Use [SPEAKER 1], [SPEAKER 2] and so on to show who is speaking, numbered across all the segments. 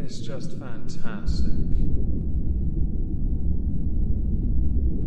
[SPEAKER 1] is just fantastic.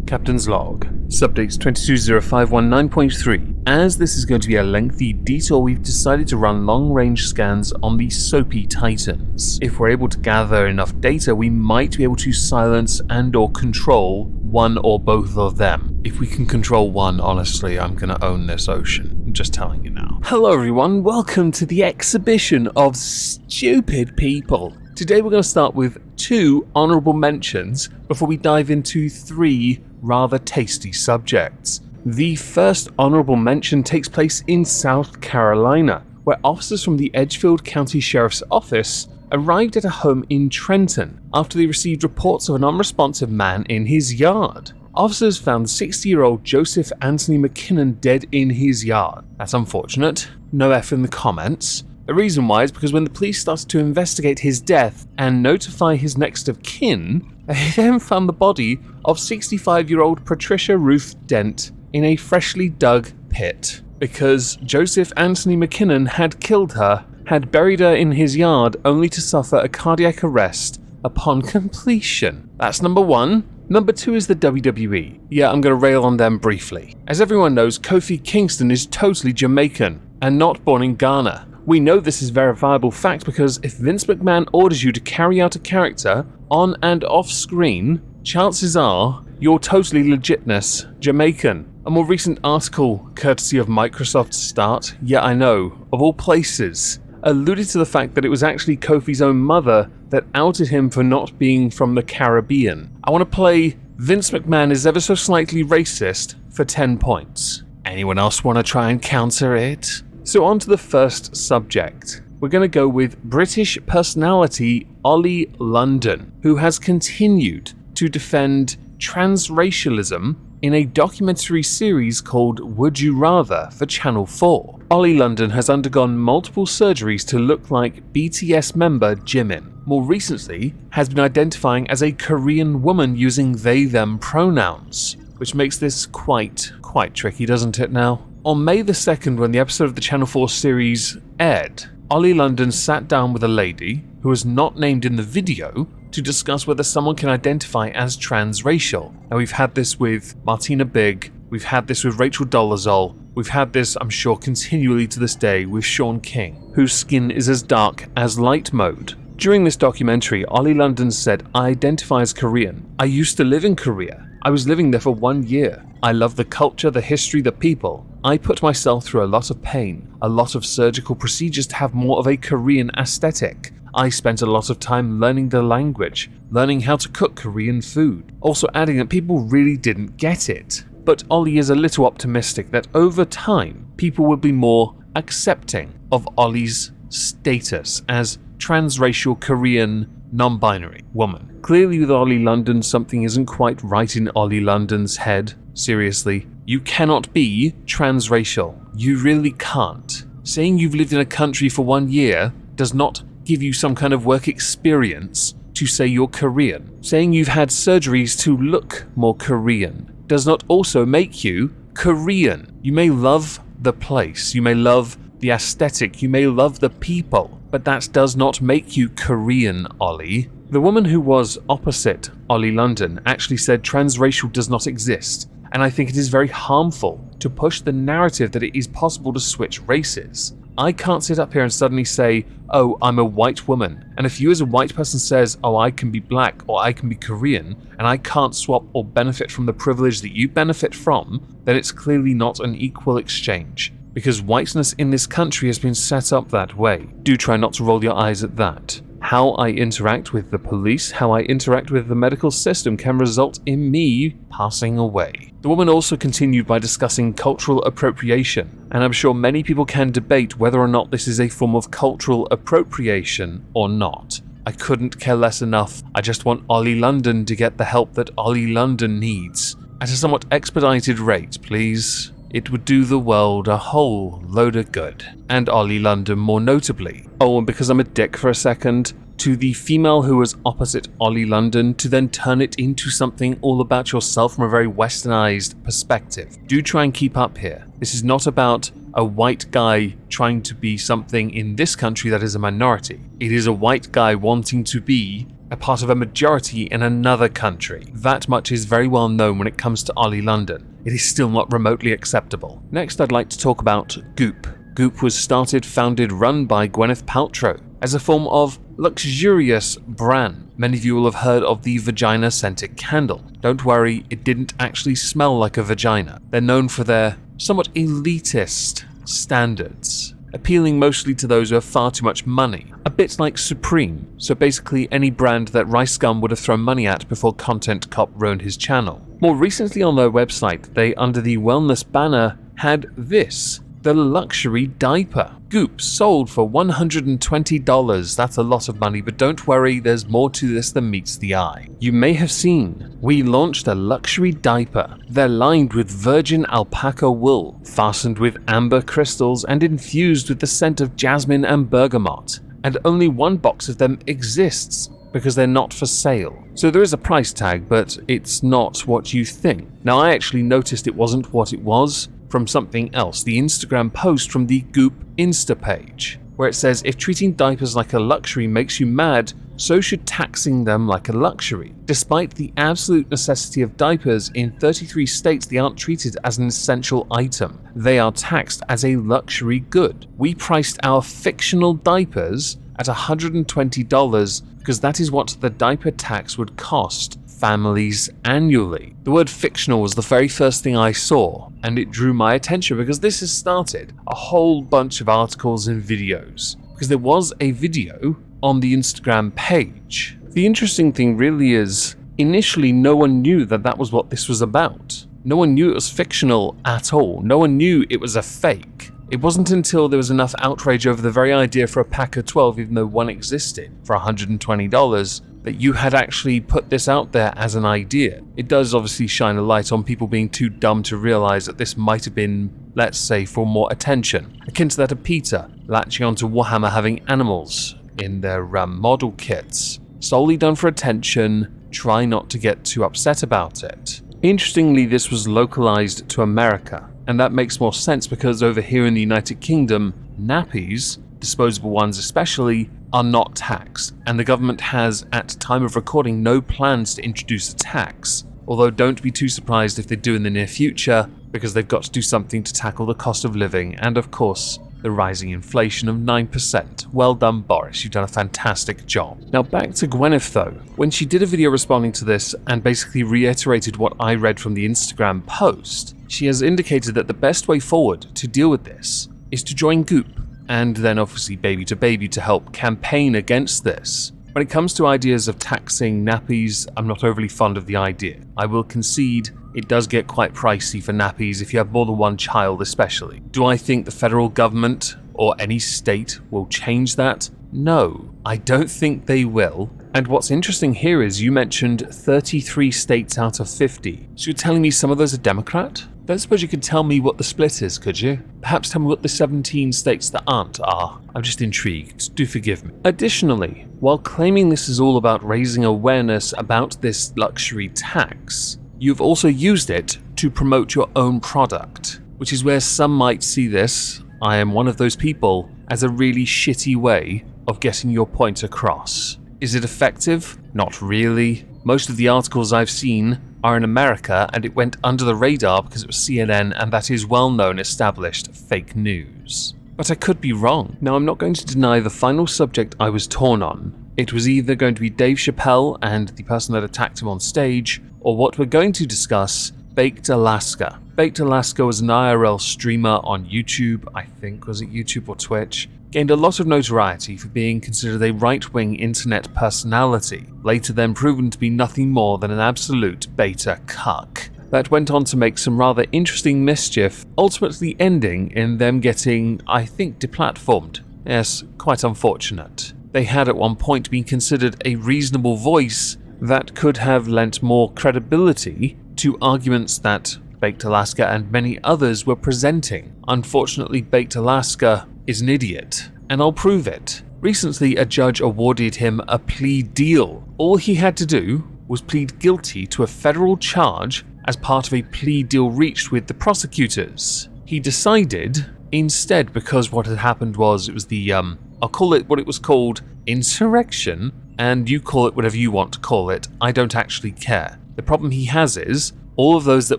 [SPEAKER 1] Captain's Log, Subdates 220519.3. As this is going to be a lengthy detour, we've decided to run long-range scans on the Soapy Titans. If we're able to gather enough data, we might be able to silence and or control one or both of them. If we can control one, honestly, I'm gonna own this ocean. I'm just telling you now. Hello everyone, welcome to the exhibition of stupid people. Today we're going to start with 2 honourable mentions before we dive into 3 rather tasty subjects. The first honourable mention takes place in South Carolina, where officers from the Edgefield County Sheriff's Office arrived at a home in Trenton after they received reports of an unresponsive man in his yard. Officers found 60-year-old Joseph Anthony McKinnon dead in his yard. That's unfortunate. No F in the comments. The reason why is because when the police started to investigate his death and notify his next of kin, they then found the body of 65-year-old Patricia Ruth Dent in a freshly dug pit. Because Joseph Anthony McKinnon had killed her, had buried her in his yard only to suffer a cardiac arrest upon completion. That's number 1. Number 2 is the WWE. Yeah, I'm going to rail on them briefly. As everyone knows, Kofi Kingston is totally Jamaican and not born in Ghana. We know this is verifiable fact because if Vince McMahon orders you to carry out a character on and off screen, chances are you're totally legitness Jamaican. A more recent article, courtesy of Microsoft Start, yeah I know, of all places, alluded to the fact that it was actually Kofi's own mother that outed him for not being from the Caribbean. I want to play Vince McMahon is ever so slightly racist for 10 points. Anyone else want to try and counter it? So on to the first subject. We're going to go with British personality Ollie London, who has continued to defend transracialism in a documentary series called Would You Rather for Channel 4. Ollie London has undergone multiple surgeries to look like BTS member Jimin. More recently, has been identifying as a Korean woman using they-them pronouns, which makes this quite tricky, doesn't it now? On May the 2nd, when the episode of the Channel 4 series aired, Ollie London sat down with a lady, who was not named in the video, to discuss whether someone can identify as transracial. Now we've had this with Martina Big, we've had this with Rachel Dolezal, we've had this, I'm sure, continually to this day with Sean King, whose skin is as dark as light mode. During this documentary, Ollie London said, I identify as Korean. I used to live in Korea. I was living there for 1 year. I love the culture, the history, the people. I put myself through a lot of pain, a lot of surgical procedures to have more of a Korean aesthetic. I spent a lot of time learning the language, learning how to cook Korean food. Also adding that people really didn't get it. But Ollie is a little optimistic that over time, people will be more accepting of Ollie's status as transracial Korean non-binary woman. Clearly with Ollie London, something isn't quite right in Ollie London's head. Seriously, you cannot be transracial. You really can't. Saying you've lived in a country for 1 year does not give you some kind of work experience to say you're Korean. Saying you've had surgeries to look more Korean does not also make you Korean. You may love the place, you may love the aesthetic, you may love the people, but that does not make you Korean, Ollie. The woman who was opposite Ollie London actually said transracial does not exist, and I think it is very harmful to push the narrative that it is possible to switch races. I can't sit up here and suddenly say, oh, I'm a white woman, and if you as a white person says, oh, I can be black or I can be Korean, and I can't swap or benefit from the privilege that you benefit from, then it's clearly not an equal exchange. Because whiteness in this country has been set up that way. Do try not to roll your eyes at that. How I interact with the police, how I interact with the medical system can result in me passing away. The woman also continued by discussing cultural appropriation, and I'm sure many people can debate whether or not this is a form of cultural appropriation or not. I couldn't care less enough. I just want Ollie London to get the help that Ollie London needs. At a somewhat expedited rate, please. It would do the world a whole load of good. And Ollie London more notably. Oh, and because I'm a dick for a second, to the female who was opposite Ollie London to then turn it into something all about yourself from a very westernized perspective. Do try and keep up here. This is not about a white guy trying to be something in this country that is a minority. It is a white guy wanting to be a part of a majority in another country. That much is very well known when it comes to Ollie London. It is still not remotely acceptable. Next, I'd like to talk about Goop. Goop was started, founded, run by Gwyneth Paltrow as a form of luxurious brand. Many of you will have heard of the vagina-scented candle. Don't worry, it didn't actually smell like a vagina. They're known for their somewhat elitist standards, appealing mostly to those who have far too much money. A bit like Supreme, so basically any brand that Rice Gum would have thrown money at before Content Cop ruined his channel. More recently on their website, they, under the wellness banner, had this, the luxury diaper. Goop sold for $120. That's a lot of money, but don't worry, there's more to this than meets the eye. You may have seen, we launched a luxury diaper. They're lined with virgin alpaca wool, fastened with amber crystals and infused with the scent of jasmine and bergamot. And only one box of them exists, because they're not for sale. So there is a price tag, but it's not what you think. Now, I actually noticed it wasn't what it was from something else, the Instagram post from the Goop Insta page, where it says, if treating diapers like a luxury makes you mad, so should taxing them like a luxury. Despite the absolute necessity of diapers, in 33 states they aren't treated as an essential item. They are taxed as a luxury good. We priced our fictional diapers at $120 because that is what the diaper tax would cost families annually. The word fictional was the very first thing I saw, and it drew my attention because this has started a whole bunch of articles and videos, because there was a video on the Instagram page. The interesting thing really is, initially no one knew that that was what this was about. No one knew it was fictional at all. No one knew it was a fake. It wasn't until there was enough outrage over the very idea for a pack of 12, even though one existed, for $120, that you had actually put this out there as an idea. It does obviously shine a light on people being too dumb to realize that this might have been, let's say, for more attention. Akin to that of Peter latching onto Warhammer having animals in their model kits. Solely done for attention, try not to get too upset about it. Interestingly, this was localized to America, and that makes more sense because over here in the United Kingdom, nappies, disposable ones especially, are not taxed, and the government has, at time of recording, no plans to introduce a tax. Although don't be too surprised if they do in the near future, because they've got to do something to tackle the cost of living and, of course, the rising inflation of 9%. Well done, Boris, you've done a fantastic job. Now back to Gwyneth though. When she did a video responding to this and basically reiterated what I read from the Instagram post, she has indicated that the best way forward to deal with this is to join Goop, and then obviously Baby to Baby to help campaign against this. When it comes to ideas of taxing nappies, I'm not overly fond of the idea. I will concede it does get quite pricey for nappies if you have more than one child especially. Do I think the federal government or any state will change that? No, I don't think they will. And what's interesting here is you mentioned 33 states out of 50. So you're telling me some of those are Democrat? Don't suppose you could tell me what the split is, could you? Perhaps tell me what the 17 states that aren't are. I'm just intrigued. Do forgive me. Additionally, while claiming this is all about raising awareness about this luxury tax, you've also used it to promote your own product, which is where some might see this, I am one of those people, as a really shitty way of getting your point across. Is it effective? Not really. Most of the articles I've seen are in America, and it went under the radar because it was CNN, and that is well-known, established fake news. But I could be wrong. Now, I'm not going to deny the final subject I was torn on. It was either going to be Dave Chappelle and the person that attacked him on stage, or what we're going to discuss, Baked Alaska. Baked Alaska was an IRL streamer on YouTube, I think, was it YouTube or Twitch? Gained a lot of notoriety for being considered a right-wing internet personality, later then proven to be nothing more than an absolute beta cuck. That went on to make some rather interesting mischief, ultimately ending in them getting, I think, deplatformed. Yes, quite unfortunate. They had at one point been considered a reasonable voice that could have lent more credibility to arguments that Baked Alaska and many others were presenting. Unfortunately, Baked Alaska is an idiot, and I'll prove it. Recently, a judge awarded him a plea deal. All he had to do was plead guilty to a federal charge as part of a plea deal reached with the prosecutors. He decided Instead, because what had happened was, it was the, I'll call it what it was called, insurrection, and you call it whatever you want to call it, I don't actually care. The problem he has is, all of those that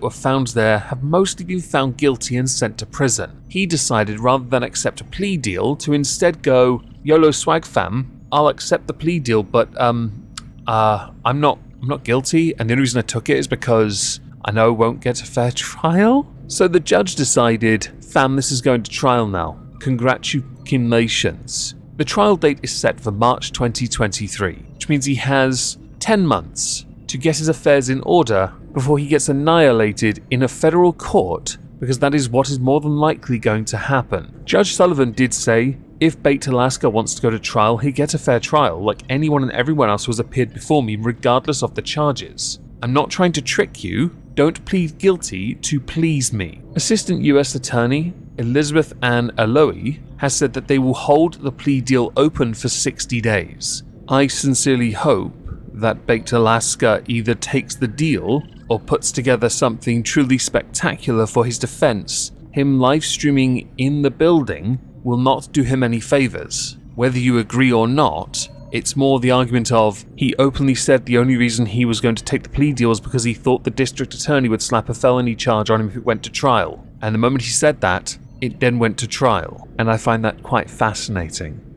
[SPEAKER 1] were found there have mostly been found guilty and sent to prison. He decided, rather than accept a plea deal, to instead go, YOLO swag fam, I'll accept the plea deal, but I'm not guilty, and the only reason I took it is because I know I won't get a fair trial. So the judge decided, fam, this is going to trial now. Congratulations. The trial date is set for March 2023, which means he has 10 months to get his affairs in order before he gets annihilated in a federal court, because that is what is more than likely going to happen. Judge Sullivan did say, if Byte Alaska wants to go to trial, he'll get a fair trial, like anyone and everyone else who has appeared before me, regardless of the charges. I'm not trying to trick you. Don't plead guilty to please me. Assistant US Attorney Elizabeth Ann Aloe has said that they will hold the plea deal open for 60 days. I sincerely hope that Byte Alaska either takes the deal or puts together something truly spectacular for his defense. Him live streaming in the building will not do him any favors. Whether you agree or not, it's more the argument of, he openly said the only reason he was going to take the plea deal was because he thought the district attorney would slap a felony charge on him if it went to trial. And the moment he said that, it then went to trial. And I find that quite fascinating.